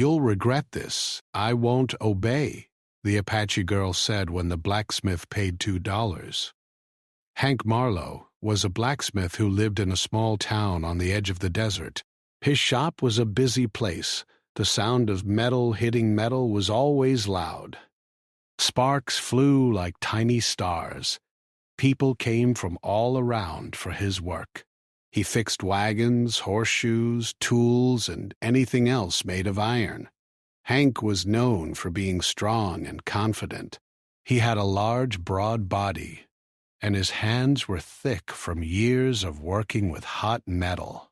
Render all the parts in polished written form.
"You'll regret this. I won't obey," the Apache girl said when the blacksmith paid $2. Hank Marlowe was a blacksmith who lived in a small town on the edge of the desert. His shop was a busy place. The sound of metal hitting metal was always loud. Sparks flew like tiny stars. People came from all around for his work. He fixed wagons, horseshoes, tools, and anything else made of iron. Hank was known for being strong and confident. He had a large, broad body, and his hands were thick from years of working with hot metal.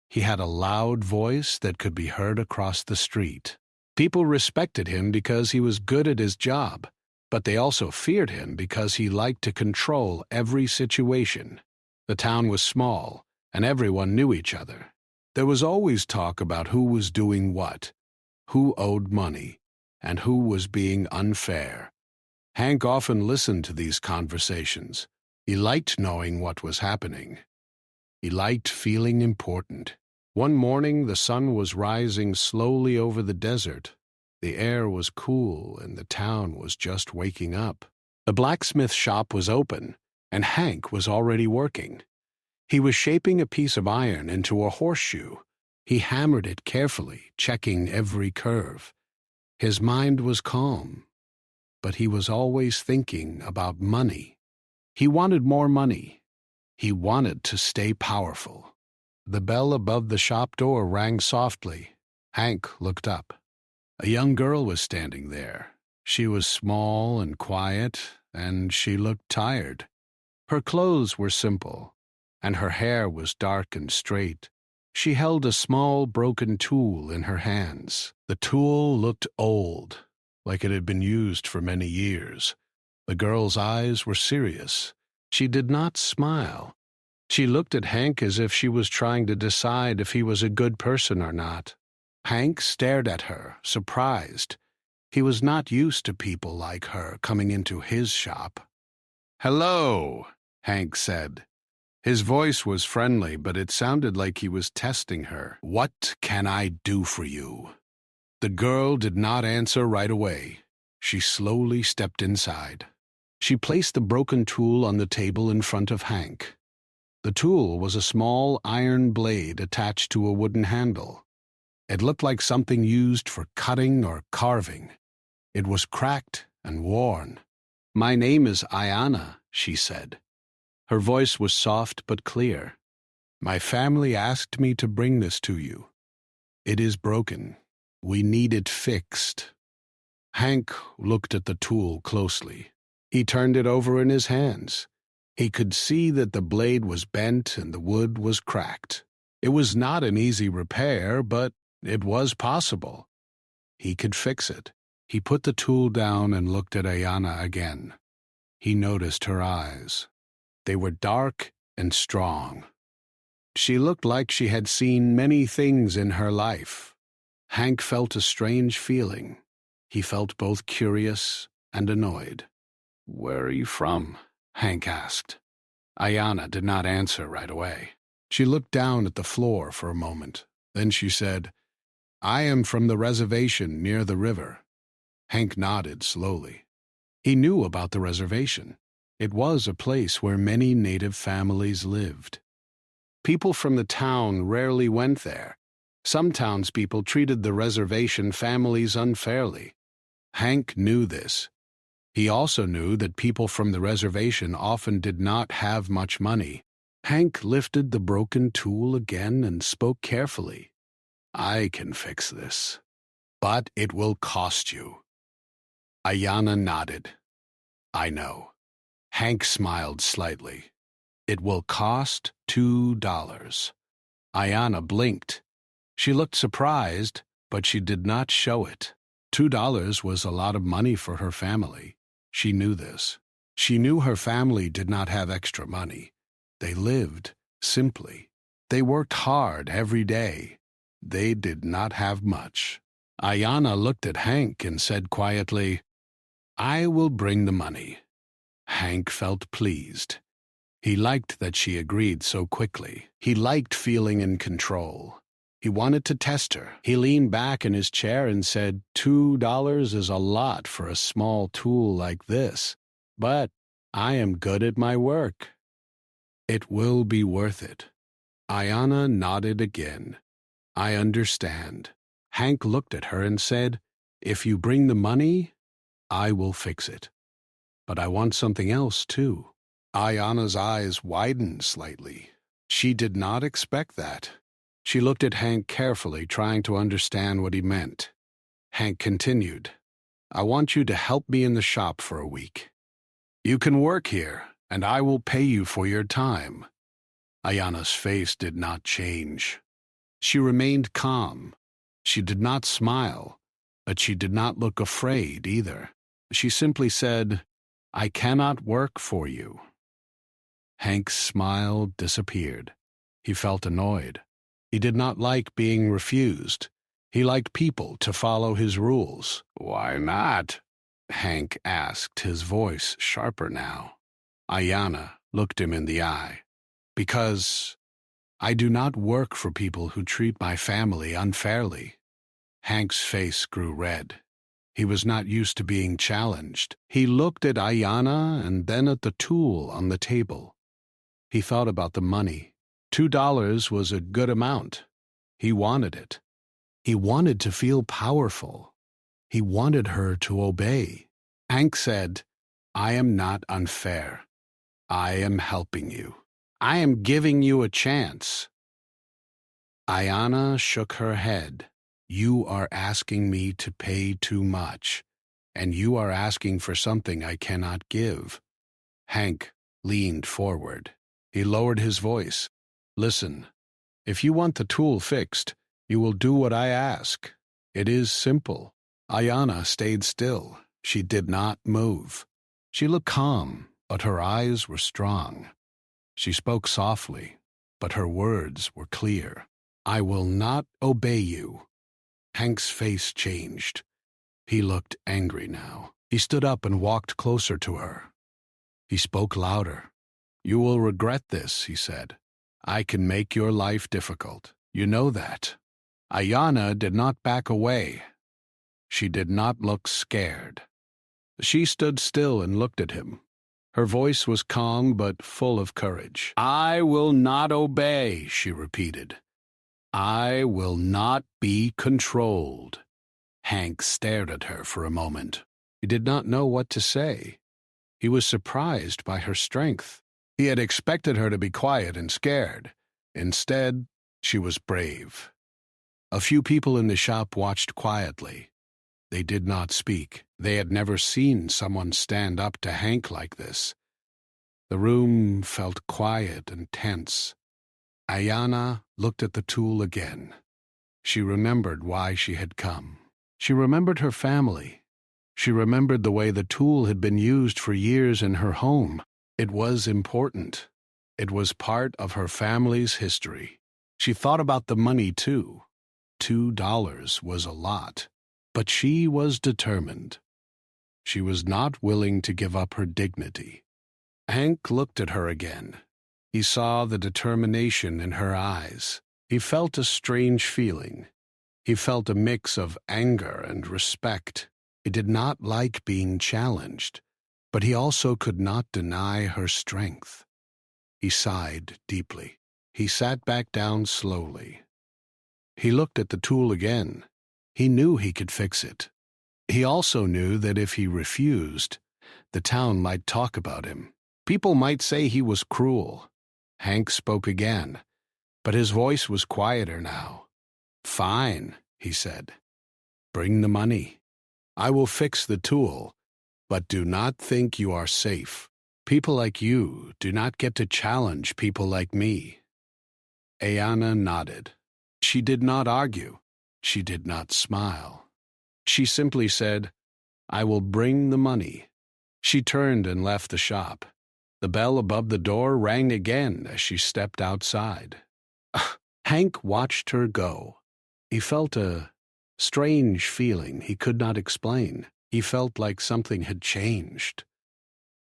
He had a loud voice that could be heard across the street. People respected him because he was good at his job, but they also feared him because he liked to control every situation. The town was small, and everyone knew each other. There was always talk about who was doing what, who owed money, and who was being unfair. Hank often listened to these conversations. He liked knowing what was happening. He liked feeling important. One morning, the sun was rising slowly over the desert. The air was cool, and the town was just waking up. The blacksmith shop was open, and Hank was already working. He was shaping a piece of iron into a horseshoe. He hammered it carefully, checking every curve. His mind was calm, but he was always thinking about money. He wanted more money. He wanted to stay powerful. The bell above the shop door rang softly. Hank looked up. A young girl was standing there. She was small and quiet, and she looked tired. Her clothes were simple, and her hair was dark and straight. She held a small broken tool in her hands. The tool looked old, like it had been used for many years. The girl's eyes were serious. She did not smile. She looked at Hank as if she was trying to decide if he was a good person or not. Hank stared at her, surprised. He was not used to people like her coming into his shop. "Hello," Hank said. His voice was friendly, but it sounded like he was testing her. "What can I do for you?" The girl did not answer right away. She slowly stepped inside. She placed the broken tool on the table in front of Hank. The tool was a small iron blade attached to a wooden handle. It looked like something used for cutting or carving. It was cracked and worn. "My name is Ayana," she said. Her voice was soft but clear. "My family asked me to bring this to you. It is broken. We need it fixed." Hank looked at the tool closely. He turned it over in his hands. He could see that the blade was bent and the wood was cracked. It was not an easy repair, but it was possible. He could fix it. He put the tool down and looked at Ayana again. He noticed her eyes. They were dark and strong. She looked like she had seen many things in her life. Hank felt a strange feeling. He felt both curious and annoyed. "Where are you from?" Hank asked. Ayana did not answer right away. She looked down at the floor for a moment. Then she said, "I am from the reservation near the river." Hank nodded slowly. He knew about the reservation. It was a place where many native families lived. People from the town rarely went there. Some townspeople treated the reservation families unfairly. Hank knew this. He also knew that people from the reservation often did not have much money. Hank lifted the broken tool again and spoke carefully. "I can fix this, but it will cost you." Ayana nodded. "I know." Hank smiled slightly. "It will cost $2. Ayana blinked. She looked surprised, but she did not show it. $2 was a lot of money for her family. She knew this. She knew her family did not have extra money. They lived simply. They worked hard every day. They did not have much. Ayana looked at Hank and said quietly, "I will bring the money." Hank felt pleased. He liked that she agreed so quickly. He liked feeling in control. He wanted to test her. He leaned back in his chair and said, $2 is a lot for a small tool like this, but I am good at my work. It will be worth it. Ayana nodded again. I understand. Hank looked at her and said, if you bring the money, I will fix it. But I want something else, too. Ayana's eyes widened slightly. She did not expect that. She looked at Hank carefully, trying to understand what he meant. Hank continued, I want you to help me in the shop for a week. You can work here, and I will pay you for your time. Ayana's face did not change. She remained calm. She did not smile, but she did not look afraid either. She simply said, I cannot work for you. Hank's smile disappeared. He felt annoyed. He did not like being refused. He liked people to follow his rules. Why not? Hank asked, his voice sharper now. Ayana looked him in the eye. Because I do not work for people who treat my family unfairly. Hank's face grew red. He was not used to being challenged. He looked at Ayana and then at the tool on the table. He thought about the money. $2 was a good amount. He wanted it. He wanted to feel powerful. He wanted her to obey. Hank said, I am not unfair. I am helping you. I am giving you a chance. Ayana shook her head. You are asking me to pay too much, and you are asking for something I cannot give. Hank leaned forward. He lowered his voice. Listen, if you want the tool fixed, you will do what I ask. It is simple. Ayana stayed still. She did not move. She looked calm, but her eyes were strong. She spoke softly, but her words were clear. I will not obey you. Hank's face changed. He looked angry now. He stood up and walked closer to her. He spoke louder. You will regret this, he said. I can make your life difficult. You know that. Ayana did not back away. She did not look scared. She stood still and looked at him. Her voice was calm but full of courage. I will not obey, she repeated. I will not be controlled. Hank stared at her for a moment. He did not know what to say. He was surprised by her strength. He had expected her to be quiet and scared. Instead, she was brave. A few people in the shop watched quietly. They did not speak. They had never seen someone stand up to Hank like this. The room felt quiet and tense. Ayana looked at the tool again. She remembered why she had come. She remembered her family. She remembered the way the tool had been used for years in her home. It was important. It was part of her family's history. She thought about the money, too. $2 was a lot. But she was determined. She was not willing to give up her dignity. Hank looked at her again. He saw the determination in her eyes. He felt a strange feeling. He felt a mix of anger and respect. He did not like being challenged, but he also could not deny her strength. He sighed deeply. He sat back down slowly. He looked at the tool again. He knew he could fix it. He also knew that if he refused, the town might talk about him. People might say he was cruel. Hank spoke again, but his voice was quieter now. Fine, he said. Bring the money. I will fix the tool, but do not think you are safe. People like you do not get to challenge people like me. Ayana nodded. She did not argue. She did not smile. She simply said, I will bring the money. She turned and left the shop. The bell above the door rang again as she stepped outside. Hank watched her go. He felt a strange feeling he could not explain. He felt like something had changed.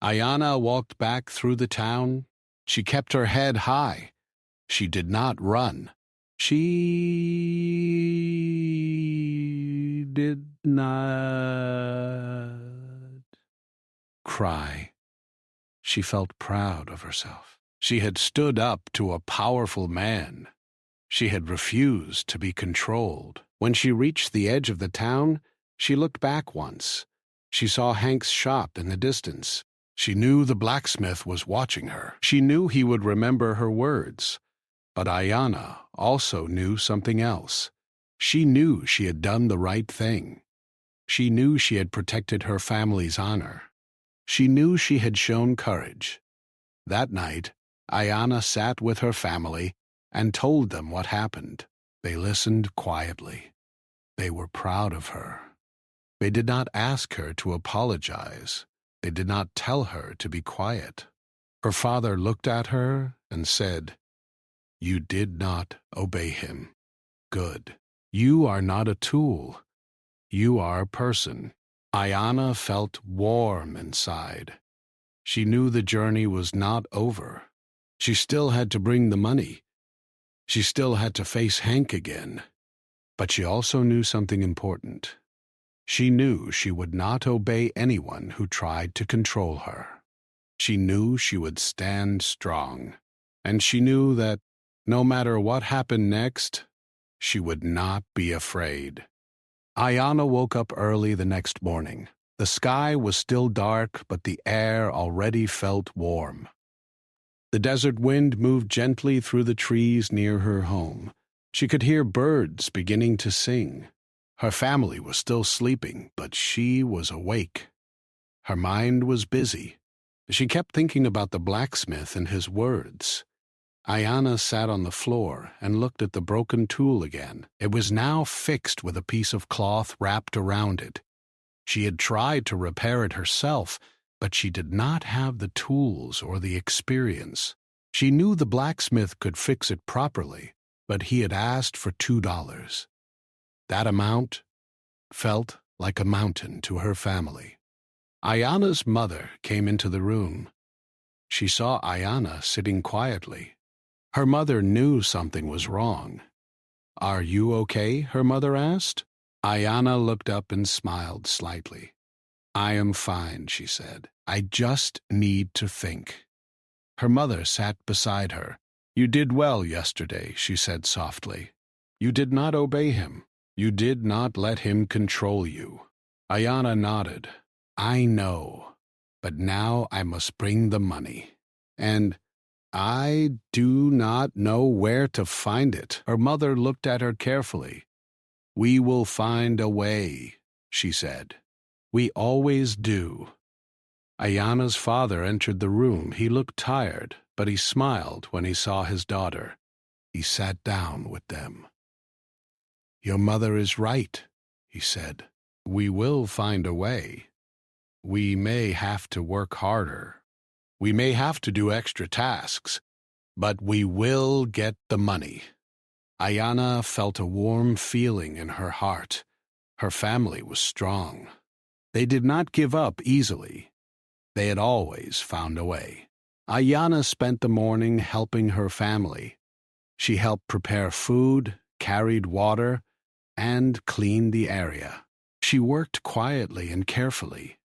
Ayana walked back through the town. She kept her head high. She did not run. She did not cry. She felt proud of herself. She had stood up to a powerful man. She had refused to be controlled. When she reached the edge of the town, she looked back once. She saw Hank's shop in the distance. She knew the blacksmith was watching her. She knew he would remember her words. But Ayanna also knew something else. She knew she had done the right thing. She knew she had protected her family's honor. She knew she had shown courage. That night, Ayanna sat with her family and told them what happened. They listened quietly. They were proud of her. They did not ask her to apologize. They did not tell her to be quiet. Her father looked at her and said, "You did not obey him. Good. You are not a tool. You are a person." Ayanna felt warm inside. She knew the journey was not over. She still had to bring the money. She still had to face Hank again. But she also knew something important. She knew she would not obey anyone who tried to control her. She knew she would stand strong. And she knew that no matter what happened next, she would not be afraid. Ayanna woke up early the next morning. The sky was still dark, but the air already felt warm. The desert wind moved gently through the trees near her home. She could hear birds beginning to sing. Her family was still sleeping, but she was awake. Her mind was busy. She kept thinking about the blacksmith and his words. Ayanna sat on the floor and looked at the broken tool again. It was now fixed with a piece of cloth wrapped around it. She had tried to repair it herself, but she did not have the tools or the experience. She knew the blacksmith could fix it properly, but he had asked for $2. That amount felt like a mountain to her family. Ayanna's mother came into the room. She saw Ayanna sitting quietly. Her mother knew something was wrong. "Are you okay?" her mother asked. Ayanna looked up and smiled slightly. "I am fine," she said. "I just need to think." Her mother sat beside her. "You did well yesterday," she said softly. "You did not obey him. You did not let him control you." Ayanna nodded. "I know, but now I must bring the money. And I do not know where to find it." Her mother looked at her carefully. "We will find a way," she said. "We always do." Ayanna's father entered the room. He looked tired, but he smiled when he saw his daughter. He sat down with them. "Your mother is right," he said. "We will find a way. We may have to work harder. We may have to do extra tasks, but we will get the money." Ayanna felt a warm feeling in her heart. Her family was strong. They did not give up easily. They had always found a way. Ayanna spent the morning helping her family. She helped prepare food, carried water, and cleaned the area. She worked quietly and carefully.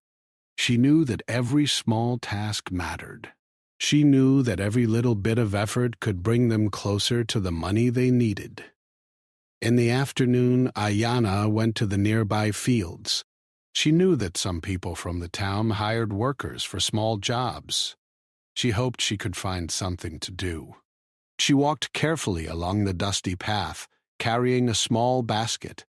She knew that every small task mattered. She knew that every little bit of effort could bring them closer to the money they needed. In the afternoon, Ayanna went to the nearby fields. She knew that some people from the town hired workers for small jobs. She hoped she could find something to do. She walked carefully along the dusty path, carrying a small basket.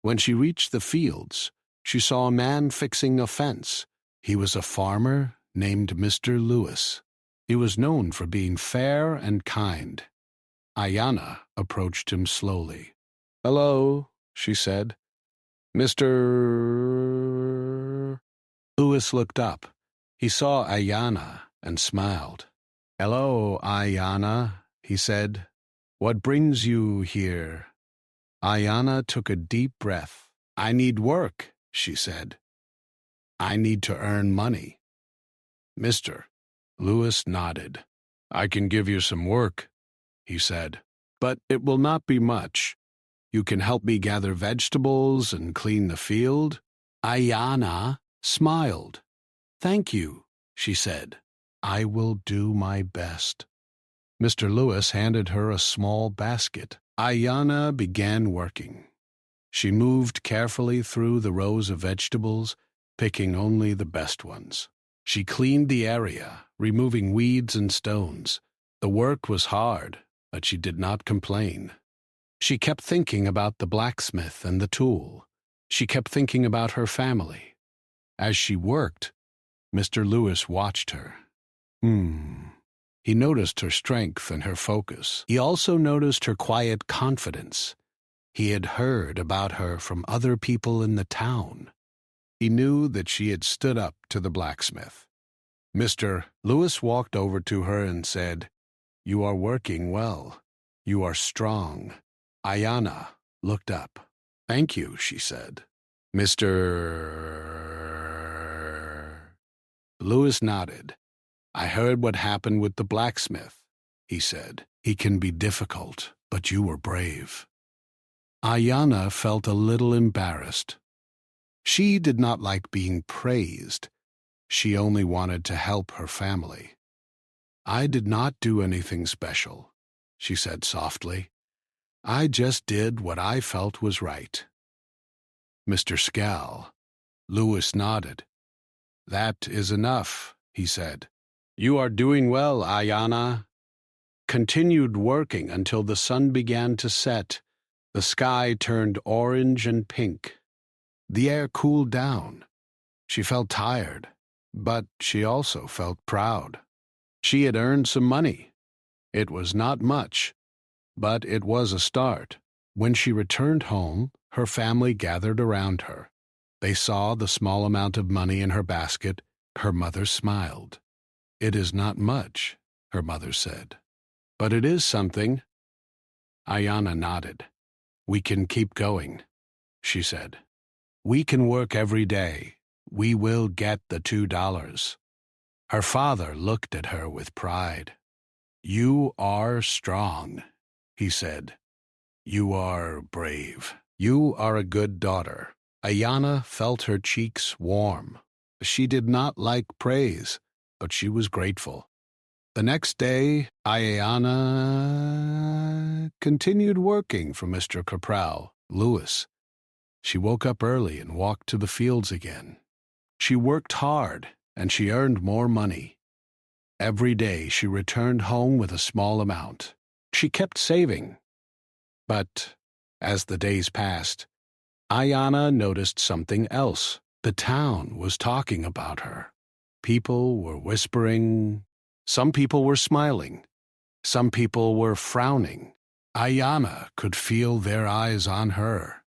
When she reached the fields, she saw a man fixing a fence. He was a farmer named Mr. Lewis. He was known for being fair and kind. Ayanna approached him slowly. "Hello," she said. "Mr." Lewis looked up. He saw Ayanna and smiled. "Hello, Ayanna," he said. "What brings you here?" Ayanna took a deep breath. "I need work," she said. "I need to earn money." "Mister," Lewis nodded. "I can give you some work," he said. but it will not be much. You can help me gather vegetables and clean the field." Ayana smiled. "Thank you," she said. "I will do my best." Mr. Lewis handed her a small basket. Ayana began working. She moved carefully through the rows of vegetables, picking only the best ones. She cleaned the area, removing weeds and stones. The work was hard, but she did not complain. She kept thinking about the blacksmith and the tool. She kept thinking about her family. As she worked, Mr. Lewis watched her. He noticed her strength and her focus. He also noticed her quiet confidence. He had heard about her from other people in the town. He knew that she had stood up to the blacksmith. Mr. Lewis walked over to her and said, "You are working well. You are strong." Ayana looked up. "Thank you," she said. Mr. Lewis nodded. "I heard what happened with the blacksmith," he said. "He can be difficult, but you were brave." Ayana felt a little embarrassed. She did not like being praised. She only wanted to help her family. "I did not do anything special," she said softly. "I just did what I felt was right." Mr. Lewis nodded. "That is enough," he said. "You are doing well, Ayana." Continued working until the sun began to set. The sky turned orange and pink. The air cooled down. She felt tired, but she also felt proud. She had earned some money. It was not much, but it was a start. When she returned home, her family gathered around her. They saw the small amount of money in her basket. Her mother smiled. "It is not much," her mother said, "but it is something." Ayana nodded. "We can keep going," she said. "We can work every day. We will get the $2. Her father looked at her with pride. "You are strong," he said. "You are brave. You are a good daughter." Ayana felt her cheeks warm. She did not like praise, but she was grateful. The next day, Ayana continued working for Mr. Lewis. She woke up early and walked to the fields again. She worked hard, and she earned more money. Every day she returned home with a small amount. She kept saving. But as the days passed, Ayana noticed something else. The town was talking about her. People were whispering. Some people were smiling. Some people were frowning. Ayana could feel their eyes on her.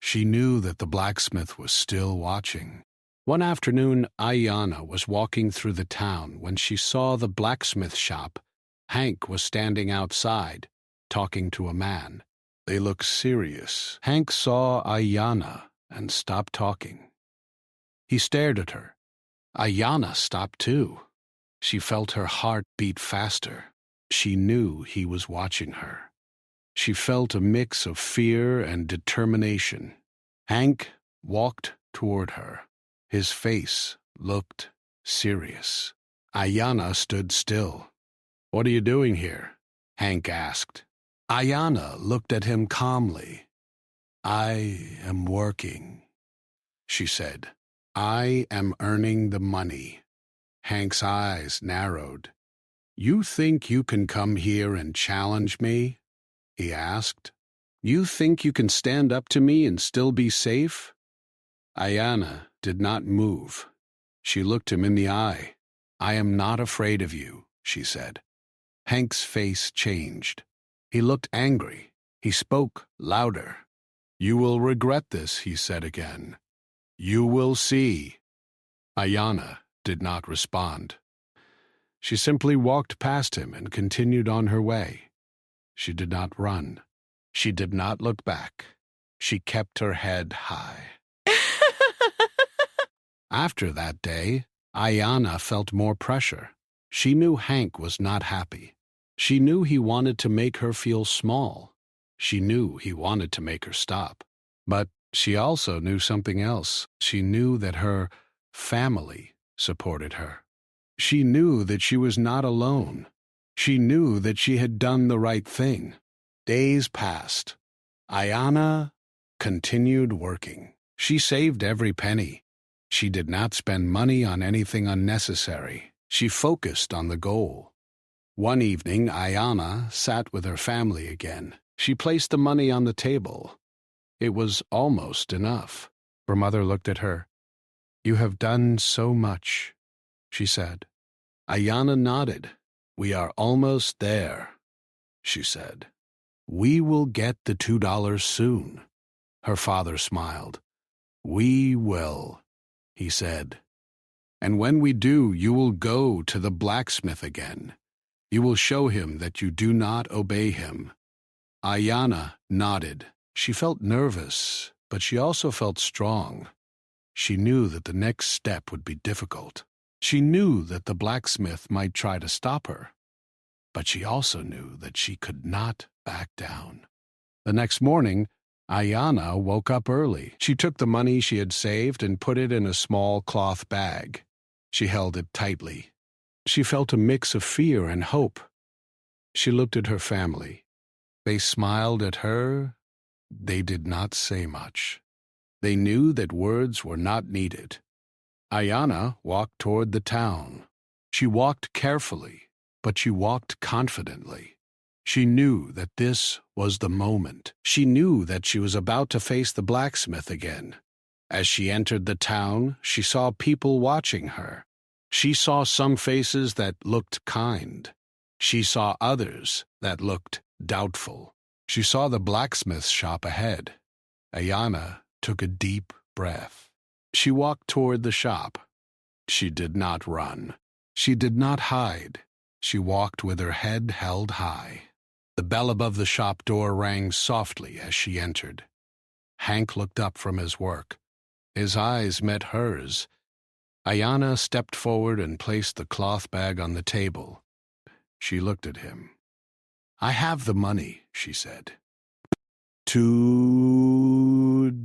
She knew that the blacksmith was still watching. One afternoon, Ayana was walking through the town when she saw the blacksmith shop. Hank was standing outside, talking to a man. They looked serious. Hank saw Ayana and stopped talking. He stared at her. Ayana stopped too. She felt her heart beat faster. She knew he was watching her. She felt a mix of fear and determination. Hank walked toward her. His face looked serious. Ayana stood still. "What are you doing here?" Hank asked. Ayana looked at him calmly. "I am working," she said. "I am earning the money." Hank's eyes narrowed. "You think you can come here and challenge me?" he asked. "You think you can stand up to me and still be safe?" Ayana did not move. She looked him in the eye. "I am not afraid of you," she said. Hank's face changed. He looked angry. He spoke louder. "You will regret this," he said again. "You will see." Ayana did not respond. She simply walked past him and continued on her way. She did not run. She did not look back. She kept her head high. After that day, Ayana felt more pressure. She knew Hank was not happy. She knew he wanted to make her feel small. She knew he wanted to make her stop. But she also knew something else. She knew that her family supported her. She knew that she was not alone. She knew that she had done the right thing. Days passed. Ayanna continued working. She saved every penny. She did not spend money on anything unnecessary. She focused on the goal. One evening, Ayanna sat with her family again. She placed the money on the table. It was almost enough. Her mother looked at her. "You have done so much," she said. Ayanna nodded. "We are almost there," she said. "We will get the $2 soon." Her father smiled. "We will," he said. "And when we do, you will go to the blacksmith again. You will show him that you do not obey him." Ayanna nodded. She felt nervous, but she also felt strong. She knew that the next step would be difficult. She knew that the blacksmith might try to stop her, but she also knew that she could not back down. The next morning, Ayanna woke up early. She took the money she had saved and put it in a small cloth bag. She held it tightly. She felt a mix of fear and hope. She looked at her family. They smiled at her. They did not say much. They knew that words were not needed. Ayanna walked toward the town. She walked carefully, but she walked confidently. She knew that this was the moment. She knew that she was about to face the blacksmith again. As she entered the town, she saw people watching her. She saw some faces that looked kind. She saw others that looked doubtful. She saw the blacksmith's shop ahead. Ayanna took a deep breath. She walked toward the shop. She did not run. She did not hide. She walked with her head held high. The bell above the shop door rang softly as she entered. Hank looked up from his work. His eyes met hers. Ayanna stepped forward and placed the cloth bag on the table. She looked at him. "I have the money," she said. $2.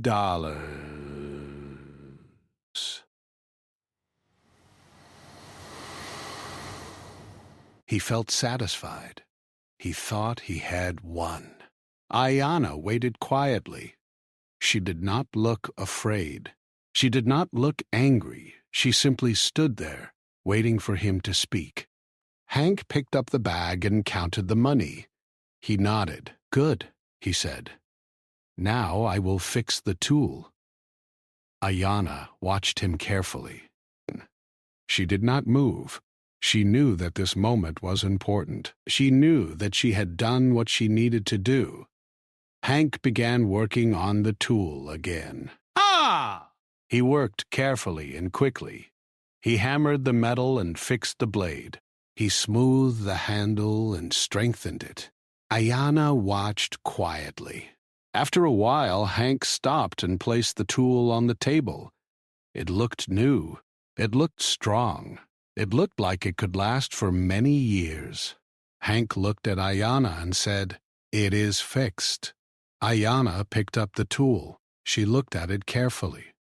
He felt satisfied. He thought he had won. Ayanna waited quietly. She did not look afraid. She did not look angry. She simply stood there, waiting for him to speak. Hank picked up the bag and counted the money. He nodded. "Good," he said. "Now I will fix the tool." Ayanna watched him carefully. She did not move. She knew that this moment was important. She knew that she had done what she needed to do. Hank began working on the tool again. Ah! He worked carefully and quickly. He hammered the metal and fixed the blade. He smoothed the handle and strengthened it. Ayanna watched quietly. After a while, Hank stopped and placed the tool on the table. It looked new. It looked strong. It looked like it could last for many years. Hank looked at Ayanna and said, "It is fixed." Ayanna picked up the tool. She looked at it carefully.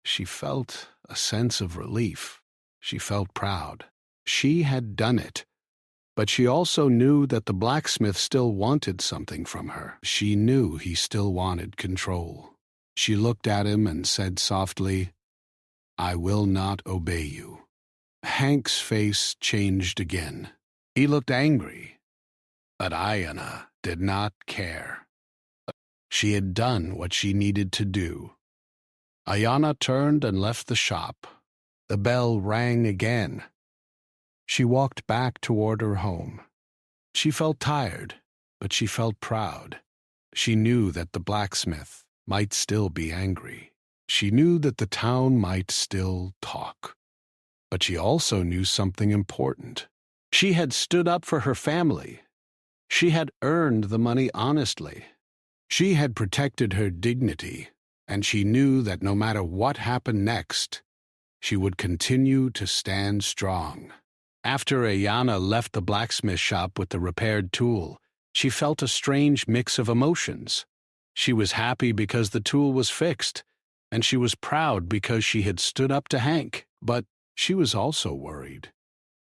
She felt a sense of relief. She felt proud. She had done it. But she also knew that the blacksmith still wanted something from her. She knew he still wanted control. She looked at him and said softly, "I will not obey you." Hank's face changed again. He looked angry. But Ayanna did not care. She had done what she needed to do. Ayanna turned and left the shop. The bell rang again. She walked back toward her home. She felt tired, but she felt proud. She knew that the blacksmith might still be angry. She knew that the town might still talk. But she also knew something important. She had stood up for her family. She had earned the money honestly. She had protected her dignity, and she knew that no matter what happened next, she would continue to stand strong. After Ayana left the blacksmith shop with the repaired tool, she felt a strange mix of emotions. She was happy because the tool was fixed, and she was proud because she had stood up to Hank, but she was also worried.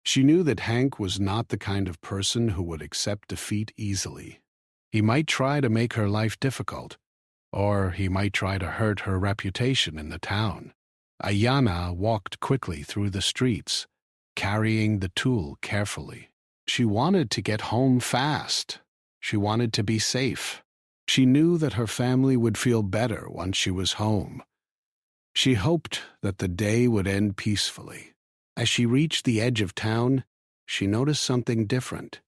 She knew that Hank was not the kind of person who would accept defeat easily. He might try to make her life difficult, or he might try to hurt her reputation in the town. Ayana walked quickly through the streets, carrying the tool carefully. She wanted to get home fast. She wanted to be safe. She knew that her family would feel better once she was home. She hoped that the day would end peacefully. As she reached the edge of town, she noticed something different.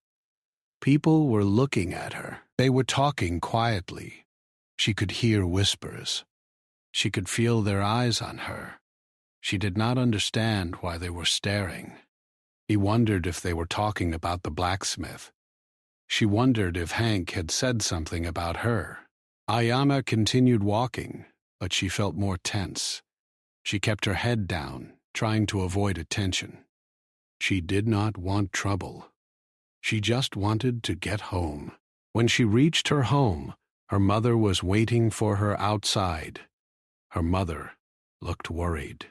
People were looking at her. They were talking quietly. She could hear whispers. She could feel their eyes on her. She did not understand why they were staring. He wondered if they were talking about the blacksmith. She wondered if Hank had said something about her. Ayana continued walking, but she felt more tense. She kept her head down, trying to avoid attention. She did not want trouble. She just wanted to get home. When she reached her home, her mother was waiting for her outside. Her mother looked worried.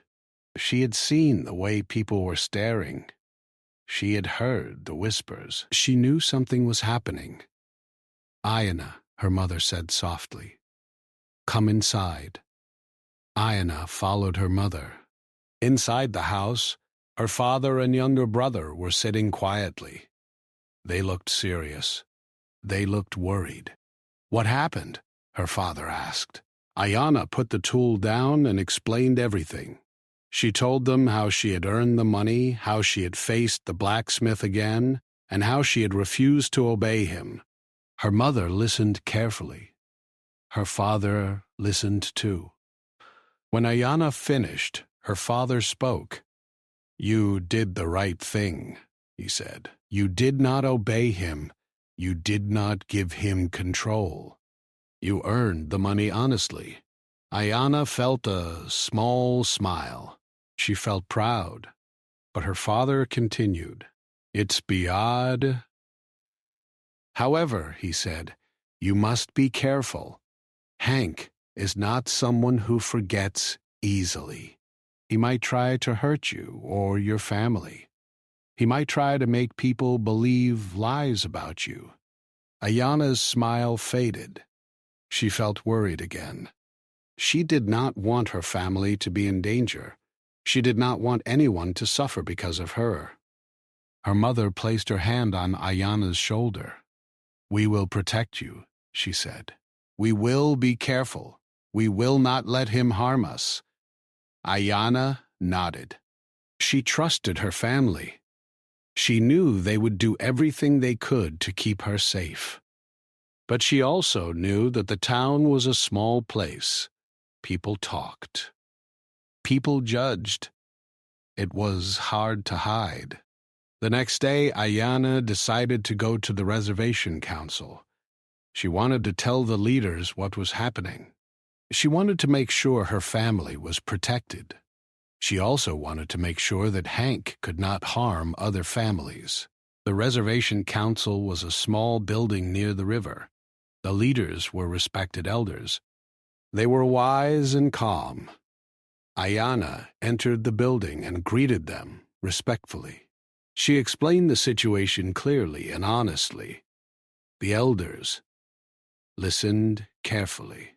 She had seen the way people were staring. She had heard the whispers. She knew something was happening. "Ayana," her mother said softly. "Come inside." Ayana followed her mother. Inside the house, her father and younger brother were sitting quietly. They looked serious. They looked worried. "What happened?" her father asked. Ayana put the tool down and explained everything. She told them how she had earned the money, how she had faced the blacksmith again, and how she had refused to obey him. Her mother listened carefully. Her father listened too. When Ayana finished, her father spoke. "You did the right thing," he said. "You did not obey him. You did not give him control. You earned the money honestly." Ayana felt a small smile. She felt proud, but her father continued. "It's beyond. However," he said, "you must be careful. Hank is not someone who forgets easily. He might try to hurt you or your family. He might try to make people believe lies about you." Ayana's smile faded. She felt worried again. She did not want her family to be in danger. She did not want anyone to suffer because of her. Her mother placed her hand on Ayana's shoulder. "We will protect you," she said. "We will be careful. We will not let him harm us." Ayana nodded. She trusted her family. She knew they would do everything they could to keep her safe. But she also knew that the town was a small place. People talked. People judged. It was hard to hide. The next day, Ayana decided to go to the reservation council. She wanted to tell the leaders what was happening. She wanted to make sure her family was protected. She also wanted to make sure that Hank could not harm other families. The reservation council was a small building near the river. The leaders were respected elders. They were wise and calm. Ayana entered the building and greeted them respectfully. She explained the situation clearly and honestly. The elders listened carefully.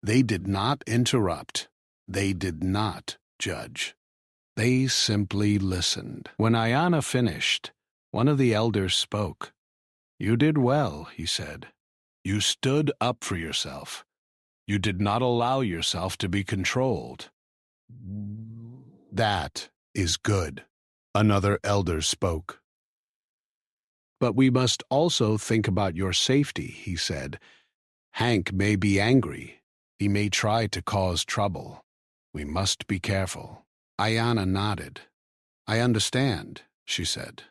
They did not interrupt. They did not judge. They simply listened. When Ayana finished, one of the elders spoke. "You did well," he said. "You stood up for yourself. You did not allow yourself to be controlled. That is good." Another elder spoke. "But we must also think about your safety," he said. "Hank may be angry. He may try to cause trouble. We must be careful." Ayana nodded. "I understand," she said.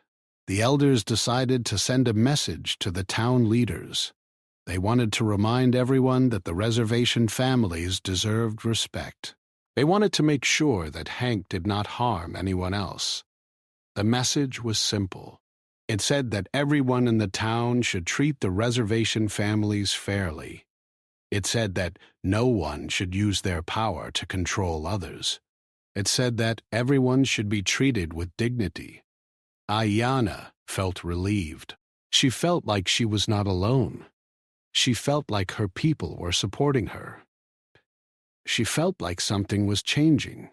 The elders decided to send a message to the town leaders. They wanted to remind everyone that the reservation families deserved respect. They wanted to make sure that Hank did not harm anyone else. The message was simple. It said that everyone in the town should treat the reservation families fairly. It said that no one should use their power to control others. It said that everyone should be treated with dignity. Ayanna felt relieved. She felt like she was not alone. She felt like her people were supporting her. She felt like something was changing,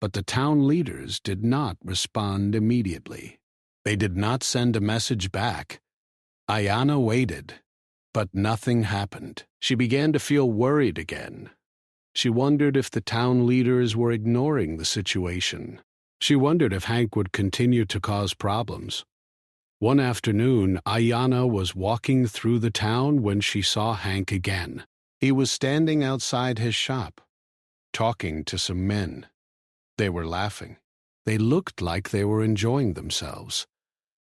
but the town leaders did not respond immediately. They did not send a message back. Ayanna waited, but nothing happened. She began to feel worried again. She wondered if the town leaders were ignoring the situation. She wondered if Hank would continue to cause problems. One afternoon, Ayanna was walking through the town when she saw Hank again. He was standing outside his shop, talking to some men. They were laughing. They looked like they were enjoying themselves.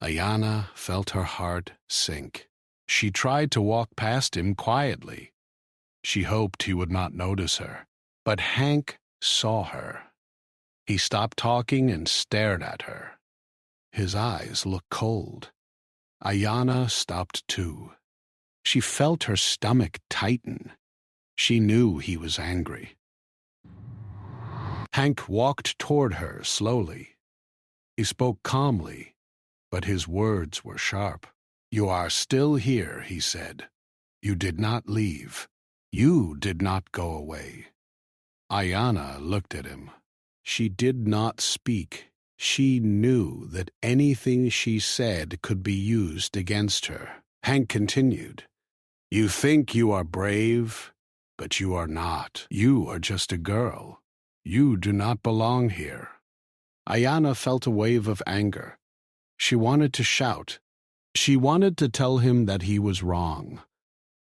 Ayanna felt her heart sink. She tried to walk past him quietly. She hoped he would not notice her. But Hank saw her. He stopped talking and stared at her. His eyes looked cold. Ayanna stopped too. She felt her stomach tighten. She knew he was angry. Hank walked toward her slowly. He spoke calmly, but his words were sharp. "You are still here," he said. "You did not leave. You did not go away." Ayanna looked at him. She did not speak. She knew that anything she said could be used against her. Hank continued, "You think you are brave, but you are not. You are just a girl. You do not belong here." Ayanna felt a wave of anger. She wanted to shout. She wanted to tell him that he was wrong.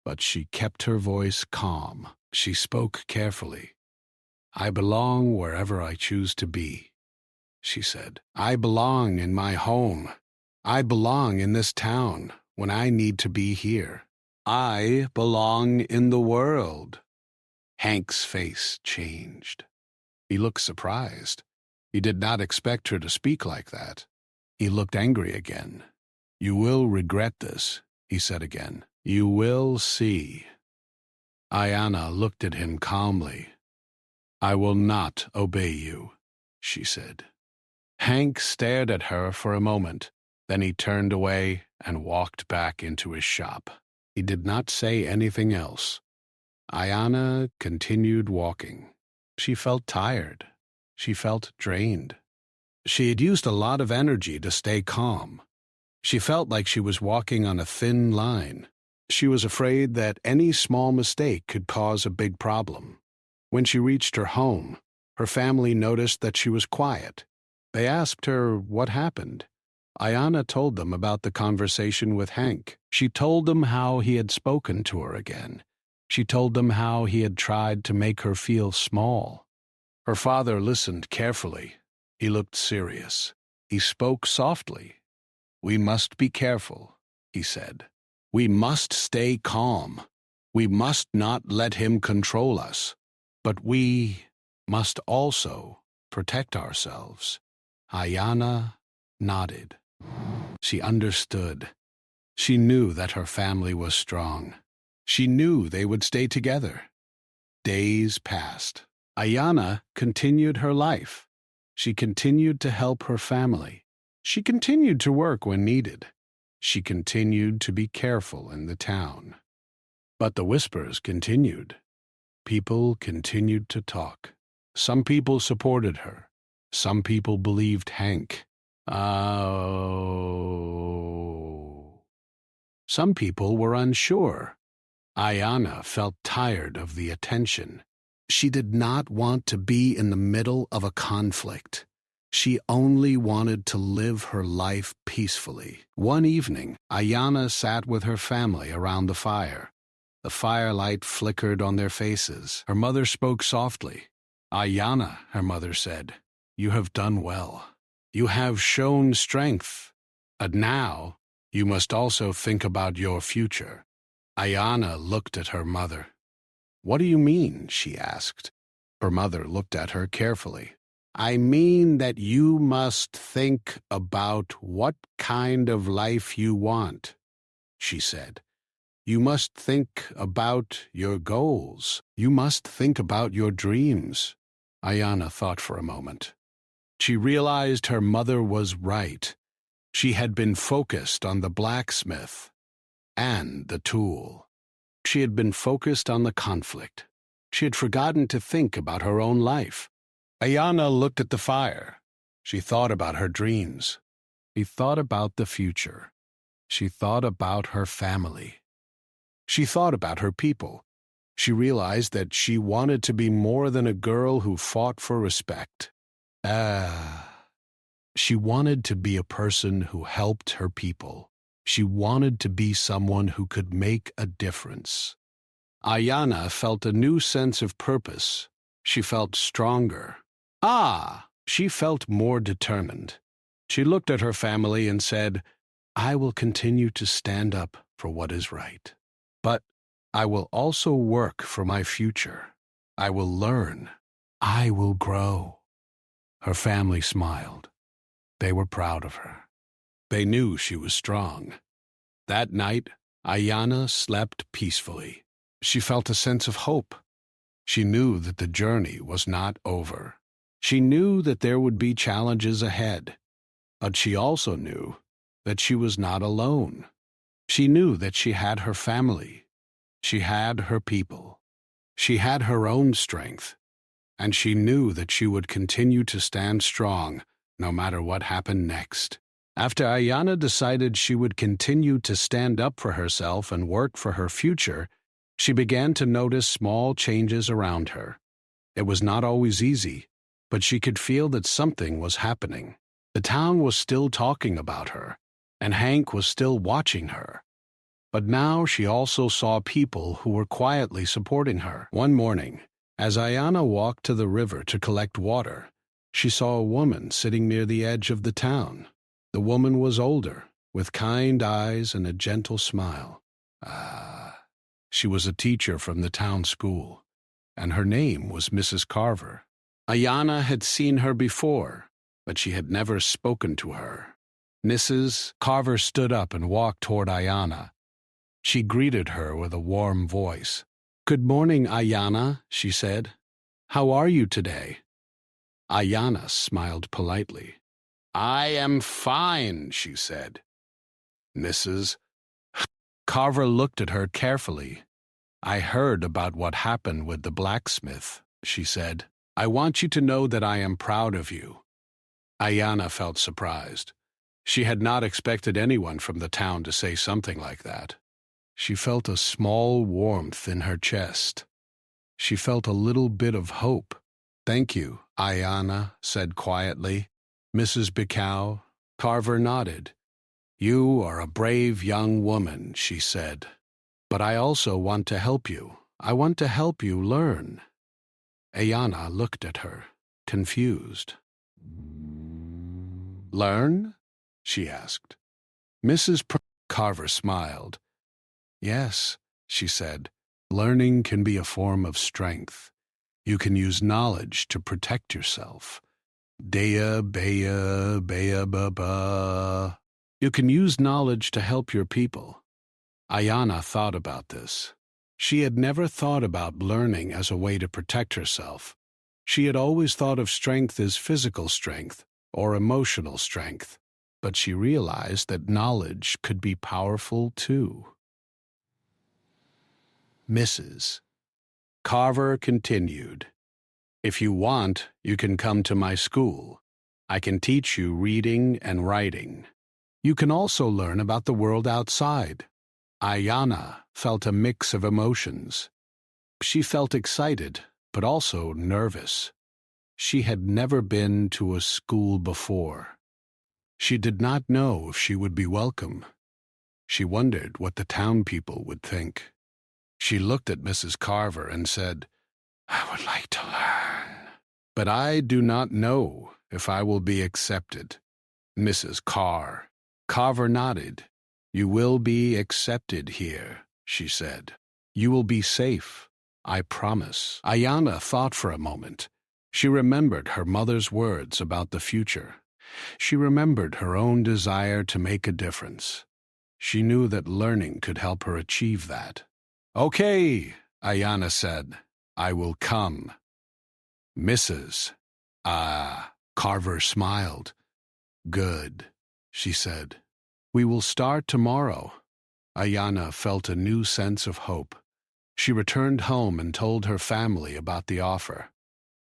But she kept her voice calm. She spoke carefully. "I belong wherever I choose to be," she said. "I belong in my home. I belong in this town when I need to be here. I belong in the world." Hank's face changed. He looked surprised. He did not expect her to speak like that. He looked angry again. "You will regret this," he said again. "You will see." Ayanna looked at him calmly. "I will not obey you," she said. Hank stared at her for a moment. Then he turned away and walked back into his shop. He did not say anything else. Ayanna continued walking. She felt tired. She felt drained. She had used a lot of energy to stay calm. She felt like she was walking on a thin line. She was afraid that any small mistake could cause a big problem. When she reached her home, her family noticed that she was quiet. They asked her what happened. Ayanna told them about the conversation with Hank. She told them how he had spoken to her again. She told them how he had tried to make her feel small. Her father listened carefully. He looked serious. He spoke softly. "We must be careful," he said. "We must stay calm. We must not let him control us. But we must also protect ourselves." Ayanna nodded. She understood. She knew that her family was strong. She knew they would stay together. Days passed. Ayanna continued her life. She continued to help her family. She continued to work when needed. She continued to be careful in the town. But the whispers continued. People continued to talk. Some people supported her. Some people believed Hank. Some people were unsure. Ayanna felt tired of the attention. She did not want to be in the middle of a conflict. She only wanted to live her life peacefully. One evening, Ayanna sat with her family around the fire. The firelight flickered on their faces. Her mother spoke softly. "Ayanna," her mother said, "you have done well. You have shown strength. And now, you must also think about your future." Ayanna looked at her mother. "What do you mean?" she asked. Her mother looked at her carefully. I mean that you must think about what kind of life you want, she said. You must think about your goals. You must think about your dreams. Ayana thought for a moment. She realized her mother was right. She had been focused on the blacksmith and the tool. She had been focused on the conflict. She had forgotten to think about her own life. Ayana looked at the fire. She thought about her dreams. She thought about the future. She thought about her family. She thought about her people. She realized that she wanted to be more than a girl who fought for respect. She wanted to be a person who helped her people. She wanted to be someone who could make a difference. Ayana felt a new sense of purpose. She felt stronger. She felt more determined. She looked at her family and said, I will continue to stand up for what is right. But I will also work for my future. I will learn. I will grow. Her family smiled. They were proud of her. They knew she was strong. That night, Ayana slept peacefully. She felt a sense of hope. She knew that the journey was not over. She knew that there would be challenges ahead. But she also knew that she was not alone. She knew that she had her family. She had her people. She had her own strength. And she knew that she would continue to stand strong no matter what happened next. After Ayana decided she would continue to stand up for herself and work for her future, she began to notice small changes around her. It was not always easy, but she could feel that something was happening. The town was still talking about her, and Hank was still watching her. But now she also saw people who were quietly supporting her. One morning, as Ayana walked to the river to collect water, she saw a woman sitting near the edge of the town. The woman was older, with kind eyes and a gentle smile. She was a teacher from the town school, and her name was Mrs. Carver. Ayana had seen her before, but she had never spoken to her. Mrs. Carver stood up and walked toward Ayana. She greeted her with a warm voice. "Good morning, Ayana," she said. "How are you today?" Ayana smiled politely. "I am fine," she said. Mrs. Carver looked at her carefully. "I heard about what happened with the blacksmith," she said. "I want you to know that I am proud of you." Ayana felt surprised. She had not expected anyone from the town to say something like that. She felt a small warmth in her chest. She felt a little bit of hope. "Thank you," Ayana said quietly. Mrs. Carver nodded. "You are a brave young woman," she said. "But I also want to help you. I want to help you learn." Ayana looked at her, confused. "Learn?" she asked. Mrs. Carver smiled. "Yes," she said, "learning can be a form of strength. You can use knowledge to protect yourself. Dea, bea, bea, ba, ba. You can use knowledge to help your people." Ayana thought about this. She had never thought about learning as a way to protect herself. She had always thought of strength as physical strength or emotional strength, but she realized that knowledge could be powerful too. Mrs. Carver continued, "If you want, you can come to my school. I can teach you reading and writing. You can also learn about the world outside." Ayana felt a mix of emotions. She felt excited, but also nervous. She had never been to a school before. She did not know if she would be welcome. She wondered what the town people would think. She looked at Mrs. Carver and said, "I would like to learn, but I do not know if I will be accepted." Mrs. Carver nodded. "You will be accepted here," she said. "You will be safe, I promise." Ayana thought for a moment. She remembered her mother's words about the future. She remembered her own desire to make a difference. She knew that learning could help her achieve that. "Okay," Ayana said, "I will come." "Mrs. Carver smiled. "Good," she said. "We will start tomorrow." Ayana felt a new sense of hope. She returned home and told her family about the offer.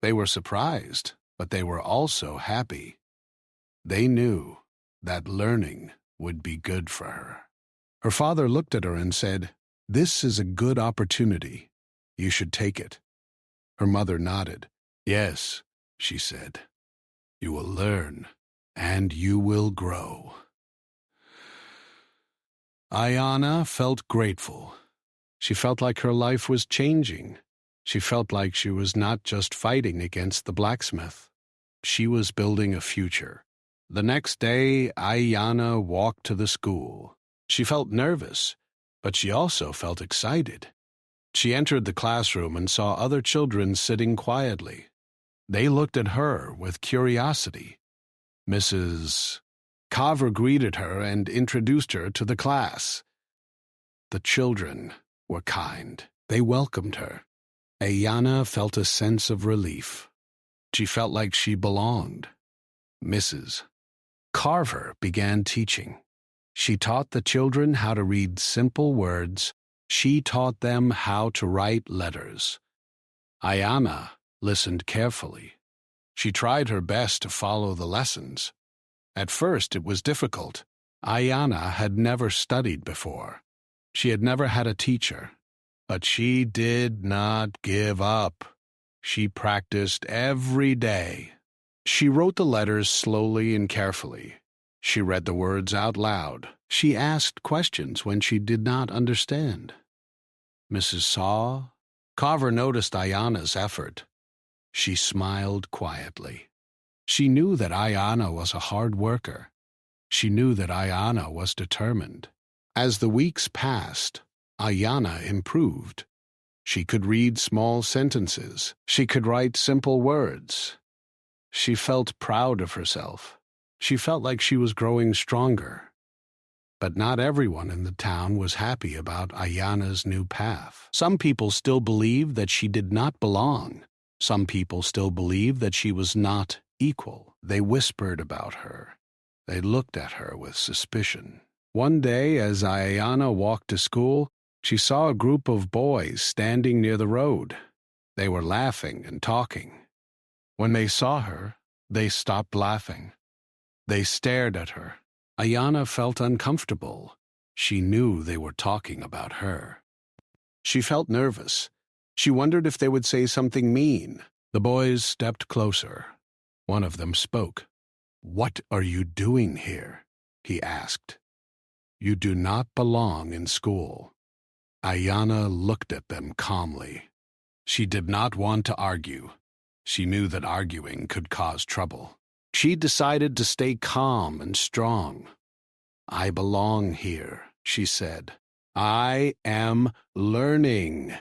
They were surprised, but they were also happy. They knew that learning would be good for her. Her father looked at her and said, "This is a good opportunity. You should take it." Her mother nodded. "Yes," she said. "You will learn, and you will grow." Ayana felt grateful. She felt like her life was changing. She felt like she was not just fighting against the blacksmith. She was building a future. The next day, Ayana walked to the school. She felt nervous, but she also felt excited. She entered the classroom and saw other children sitting quietly. They looked at her with curiosity. Mrs. Carver greeted her and introduced her to the class. The children were kind. They welcomed her. Ayana felt a sense of relief. She felt like she belonged. Mrs. Carver began teaching. She taught the children how to read simple words. She taught them how to write letters. Ayana listened carefully. She tried her best to follow the lessons. At first, it was difficult. Ayana had never studied before. She had never had a teacher. But she did not give up. She practiced every day. She wrote the letters slowly and carefully. She read the words out loud. She asked questions when she did not understand. Mrs. Carver noticed Ayana's effort. She smiled quietly. She knew that Ayana was a hard worker. She knew that Ayana was determined. As the weeks passed, Ayana improved. She could read small sentences. She could write simple words. She felt proud of herself. She felt like she was growing stronger. But not everyone in the town was happy about Ayana's new path. Some people still believed that she did not belong. Some people still believed that she was not equal. They whispered about her. They looked at her with suspicion. One day, as Ayana walked to school, she saw a group of boys standing near the road. They were laughing and talking. When they saw her, they stopped laughing. They stared at her. Ayana felt uncomfortable. She knew they were talking about her. She felt nervous. She wondered if they would say something mean. The boys stepped closer. One of them spoke. "What are you doing here?" he asked. "You do not belong in school." Ayana looked at them calmly. She did not want to argue. She knew that arguing could cause trouble. She decided to stay calm and strong. "I belong here," she said. "I am learning."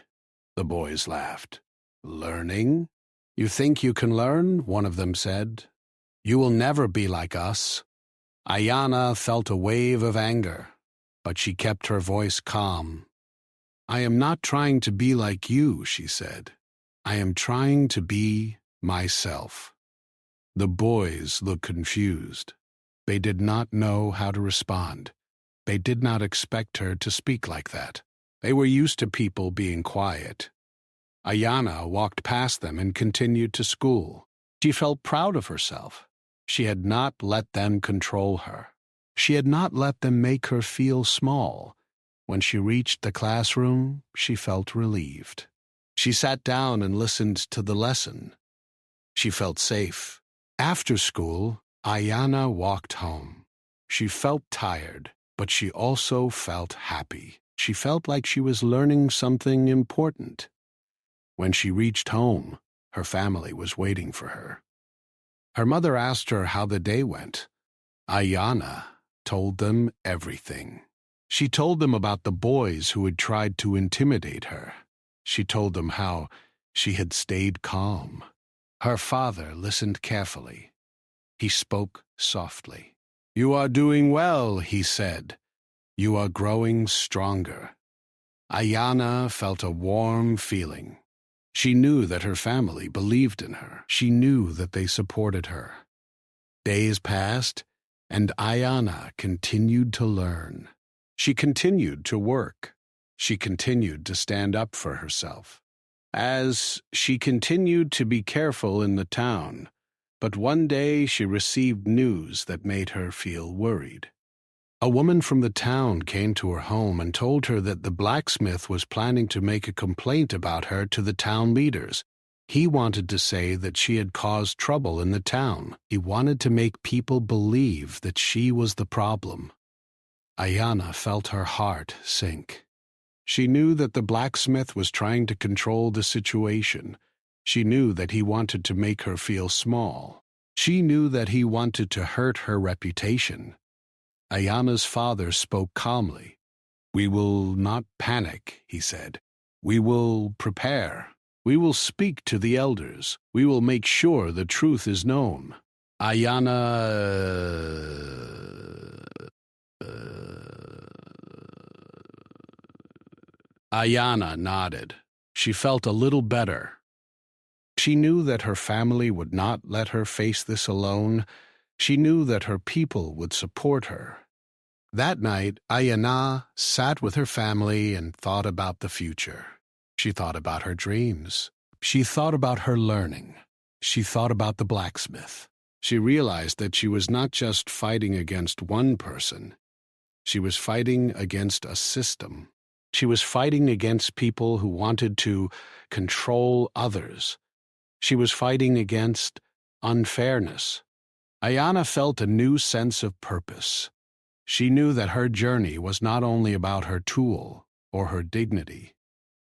The boys laughed. "Learning? You think you can learn?" one of them said. "You will never be like us." Ayana felt a wave of anger, but she kept her voice calm. "I am not trying to be like you," she said. "I am trying to be myself." The boys looked confused. They did not know how to respond. They did not expect her to speak like that. They were used to people being quiet. Ayana walked past them and continued to school. She felt proud of herself. She had not let them control her. She had not let them make her feel small. When she reached the classroom, she felt relieved. She sat down and listened to the lesson. She felt safe. After school, Ayana walked home. She felt tired, but she also felt happy. She felt like she was learning something important. When she reached home, her family was waiting for her. Her mother asked her how the day went. Ayana told them everything. She told them about the boys who had tried to intimidate her. She told them how she had stayed calm. Her father listened carefully. He spoke softly. "You are doing well," he said. "You are growing stronger." Ayana felt a warm feeling. She knew that her family believed in her. She knew that they supported her. Days passed, and Ayana continued to learn. She continued to work. She continued to stand up for herself. As she continued to be careful in the town, but one day she received news that made her feel worried. A woman from the town came to her home and told her that the blacksmith was planning to make a complaint about her to the town leaders. He wanted to say that she had caused trouble in the town. He wanted to make people believe that she was the problem. Ayana felt her heart sink. She knew that the blacksmith was trying to control the situation. She knew that he wanted to make her feel small. She knew that he wanted to hurt her reputation. Ayana's father spoke calmly. "We will not panic," he said. "We will prepare. We will speak to the elders. We will make sure the truth is known." Ayana nodded. She felt a little better. She knew that her family would not let her face this alone. She knew that her people would support her. That night, Ayana sat with her family and thought about the future. She thought about her dreams. She thought about her learning. She thought about the blacksmith. She realized that she was not just fighting against one person. She was fighting against a system. She was fighting against people who wanted to control others. She was fighting against unfairness. Ayana felt a new sense of purpose. She knew that her journey was not only about her tool or her dignity.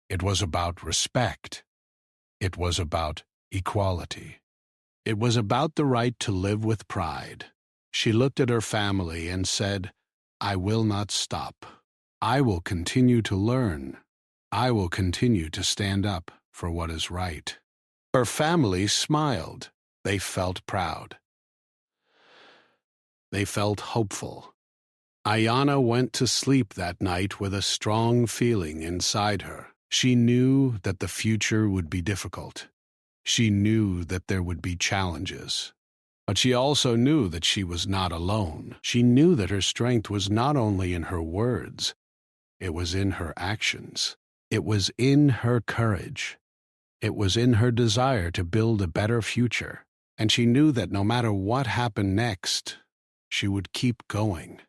It was about respect. It was about equality. It was about the right to live with pride. She looked at her family and said, "I will not stop. I will continue to learn. I will continue to stand up for what is right." Her family smiled. They felt proud. They felt hopeful. Ayana went to sleep that night with a strong feeling inside her. She knew that the future would be difficult. She knew that there would be challenges. But she also knew that she was not alone. She knew that her strength was not only in her words, it was in her actions. It was in her courage. It was in her desire to build a better future. And she knew that no matter what happened next, she would keep going.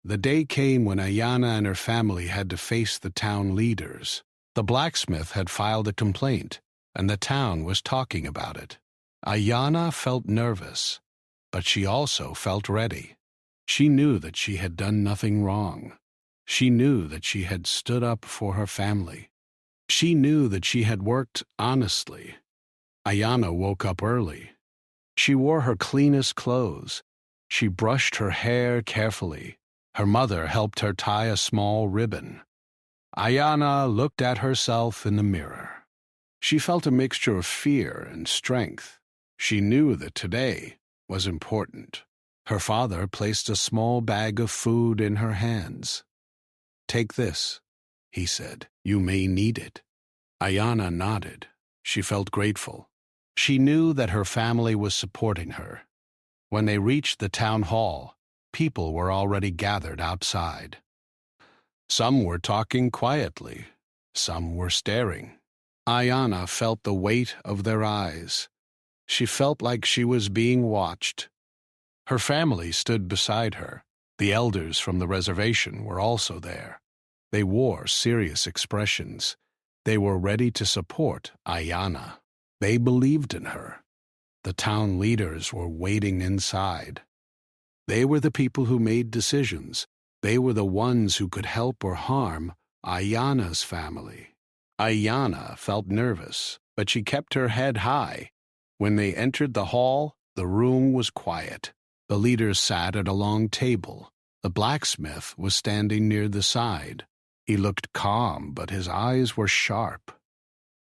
The day came when Ayana and her family had to face the town leaders. The blacksmith had filed a complaint, and the town was talking about it. Ayana felt nervous, but she also felt ready. She knew that she had done nothing wrong. She knew that she had stood up for her family. She knew that she had worked honestly. Ayana woke up early. She wore her cleanest clothes. She brushed her hair carefully. Her mother helped her tie a small ribbon. Ayana looked at herself in the mirror. She felt a mixture of fear and strength. She knew that today was important. Her father placed a small bag of food in her hands. "Take this," he said. "You may need it." Ayana nodded. She felt grateful. She knew that her family was supporting her. When they reached the town hall, people were already gathered outside. Some were talking quietly. Some were staring. Ayana felt the weight of their eyes. She felt like she was being watched. Her family stood beside her. The elders from the reservation were also there. They wore serious expressions. They were ready to support Ayana. They believed in her. The town leaders were waiting inside. They were the people who made decisions. They were the ones who could help or harm Ayana's family. Ayana felt nervous, but she kept her head high. When they entered the hall, the room was quiet. The leaders sat at a long table. The blacksmith was standing near the side. He looked calm, but his eyes were sharp.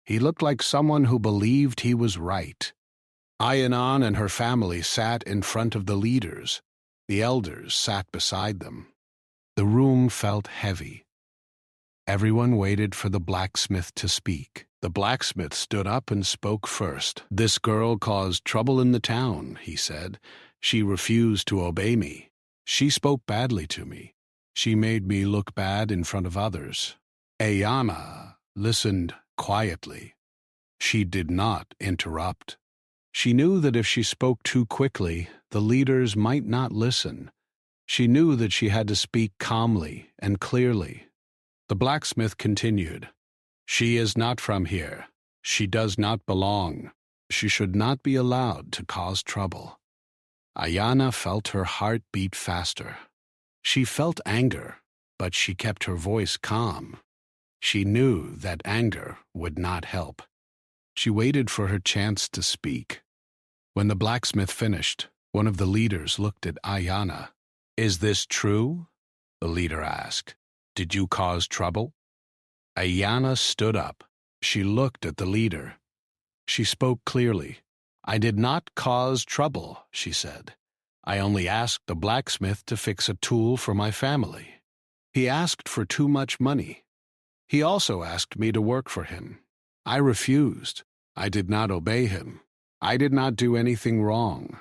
He looked like someone who believed he was right. Ayanan and her family sat in front of the leaders. The elders sat beside them. The room felt heavy. Everyone waited for the blacksmith to speak. The blacksmith stood up and spoke first. "This girl caused trouble in the town," he said. "She refused to obey me. She spoke badly to me. She made me look bad in front of others." Ayana listened quietly. She did not interrupt. She knew that if she spoke too quickly, the leaders might not listen. She knew that she had to speak calmly and clearly. The blacksmith continued, "She is not from here. She does not belong. She should not be allowed to cause trouble." Ayana felt her heart beat faster. She felt anger, but she kept her voice calm. She knew that anger would not help. She waited for her chance to speak. When the blacksmith finished, one of the leaders looked at Ayana. "Is this true?" the leader asked. "Did you cause trouble?" Ayana stood up. She looked at the leader. She spoke clearly. "I did not cause trouble," she said. "I only asked the blacksmith to fix a tool for my family. He asked for too much money. He also asked me to work for him. I refused. I did not obey him. I did not do anything wrong."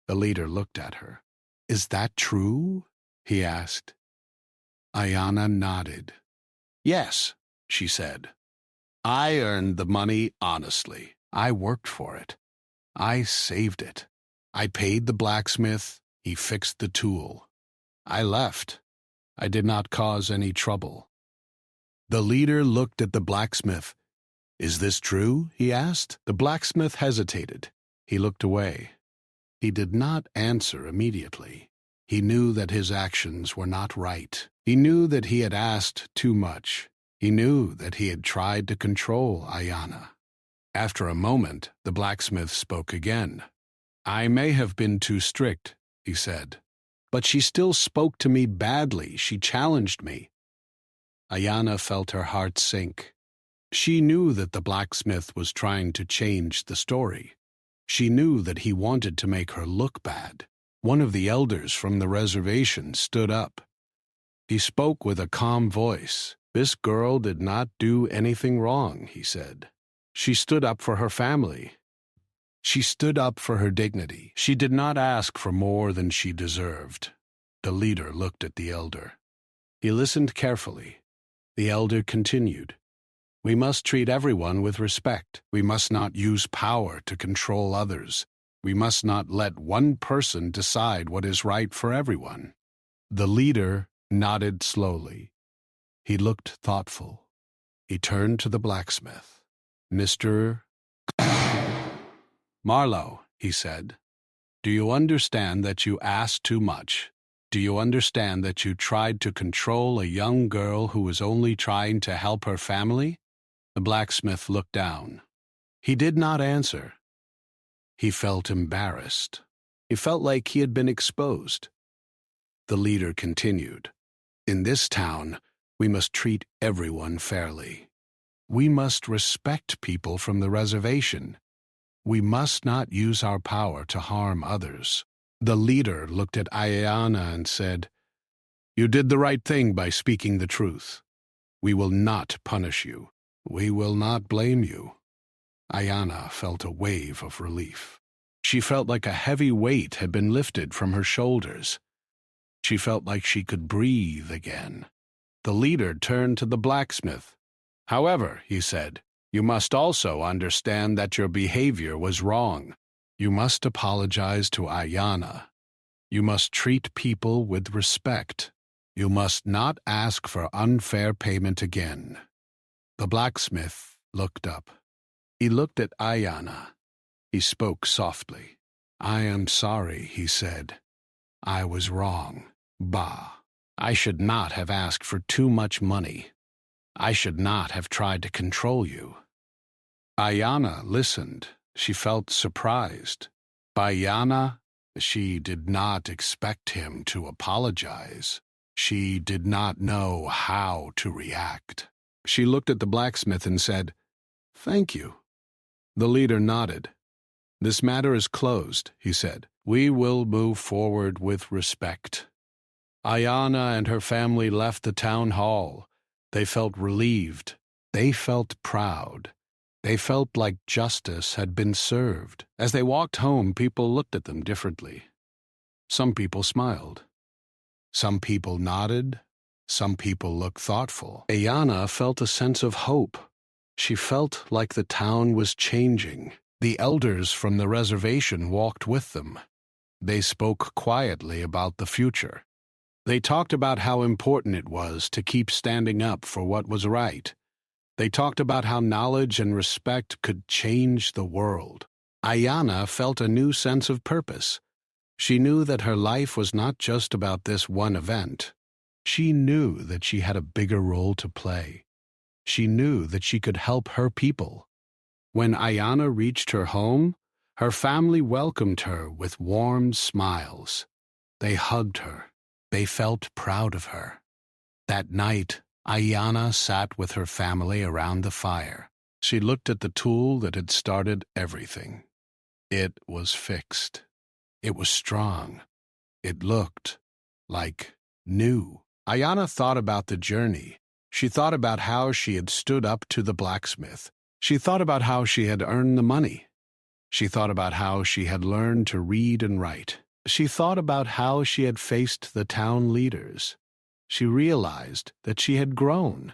The leader looked at her. "Is that true?" he asked. Ayana nodded. "Yes," she said. "I earned the money honestly. I worked for it. I saved it. I paid the blacksmith. He fixed the tool. I left. I did not cause any trouble." The leader looked at the blacksmith. "Is this true?" he asked. The blacksmith hesitated. He looked away. He did not answer immediately. He knew that his actions were not right. He knew that he had asked too much. He knew that he had tried to control Ayana. After a moment, the blacksmith spoke again. "I may have been too strict," he said, "but she still spoke to me badly. She challenged me." Ayana felt her heart sink. She knew that the blacksmith was trying to change the story. She knew that he wanted to make her look bad. One of the elders from the reservation stood up. He spoke with a calm voice. "This girl did not do anything wrong," he said. "She stood up for her family. She stood up for her dignity. She did not ask for more than she deserved." The leader looked at the elder. He listened carefully. The elder continued, "We must treat everyone with respect. We must not use power to control others. We must not let one person decide what is right for everyone." The leader nodded slowly. He looked thoughtful. He turned to the blacksmith. "Mr. Marlowe," he said, "do you understand that you asked too much? Do you understand that you tried to control a young girl who was only trying to help her family?" The blacksmith looked down. He did not answer. He felt embarrassed. He felt like he had been exposed. The leader continued, "In this town, we must treat everyone fairly. We must respect people from the reservation. We must not use our power to harm others." The leader looked at Ayana and said, "You did the right thing by speaking the truth. We will not punish you. We will not blame you." Ayana felt a wave of relief. She felt like a heavy weight had been lifted from her shoulders. She felt like she could breathe again. The leader turned to the blacksmith. "However," he said, "you must also understand that your behavior was wrong. You must apologize to Ayana. You must treat people with respect. You must not ask for unfair payment again." The blacksmith looked up. He looked at Ayana. He spoke softly. "I am sorry," he said. "I was wrong. Bah. I should not have asked for too much money. I should not have tried to control you." Ayana listened. She felt surprised. Ayana, she did not expect him to apologize. She did not know how to react. She looked at the blacksmith and said, "Thank you." The leader nodded. "This matter is closed," he said. "We will move forward with respect." Ayana and her family left the town hall. They felt relieved. They felt proud. They felt like justice had been served. As they walked home, people looked at them differently. Some people smiled. Some people nodded. Some people looked thoughtful. Ayana felt a sense of hope. She felt like the town was changing. The elders from the reservation walked with them. They spoke quietly about the future. They talked about how important it was to keep standing up for what was right. They talked about how knowledge and respect could change the world. Ayana felt a new sense of purpose. She knew that her life was not just about this one event. She knew that she had a bigger role to play. She knew that she could help her people. When Ayana reached her home, her family welcomed her with warm smiles. They hugged her. They felt proud of her. That night, Ayana sat with her family around the fire. She looked at the tool that had started everything. It was fixed. It was strong. It looked like new. Ayana thought about the journey. She thought about how she had stood up to the blacksmith. She thought about how she had earned the money. She thought about how she had learned to read and write. She thought about how she had faced the town leaders. She realized that she had grown.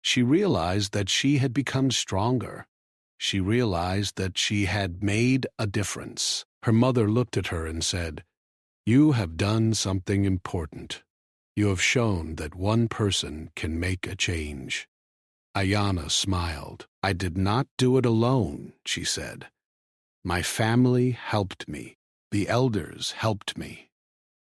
She realized that she had become stronger. She realized that she had made a difference. Her mother looked at her and said, "You have done something important. You have shown that one person can make a change." Ayana smiled. "I did not do it alone," she said. "My family helped me. The elders helped me.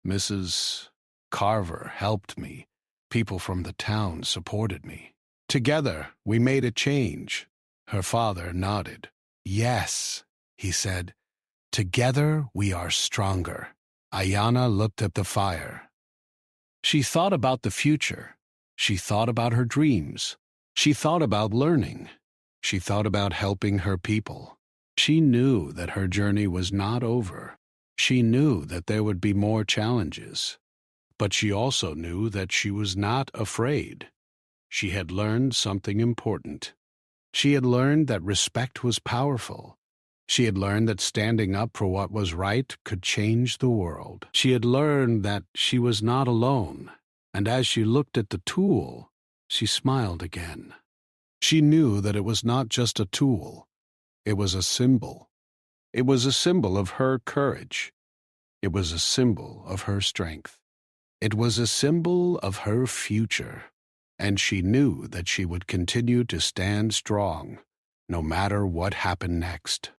Mrs. Carver helped me. People from the town supported me. Together, we made a change." Her father nodded. "Yes," he said. "Together, we are stronger." Ayana looked at the fire. She thought about the future. She thought about her dreams. She thought about learning. She thought about helping her people. She knew that her journey was not over. She knew that there would be more challenges. But she also knew that she was not afraid. She had learned something important. She had learned that respect was powerful. She had learned that standing up for what was right could change the world. She had learned that she was not alone, and as she looked at the tool, she smiled again. She knew that it was not just a tool. It was a symbol. It was a symbol of her courage. It was a symbol of her strength. It was a symbol of her future, and she knew that she would continue to stand strong, no matter what happened next.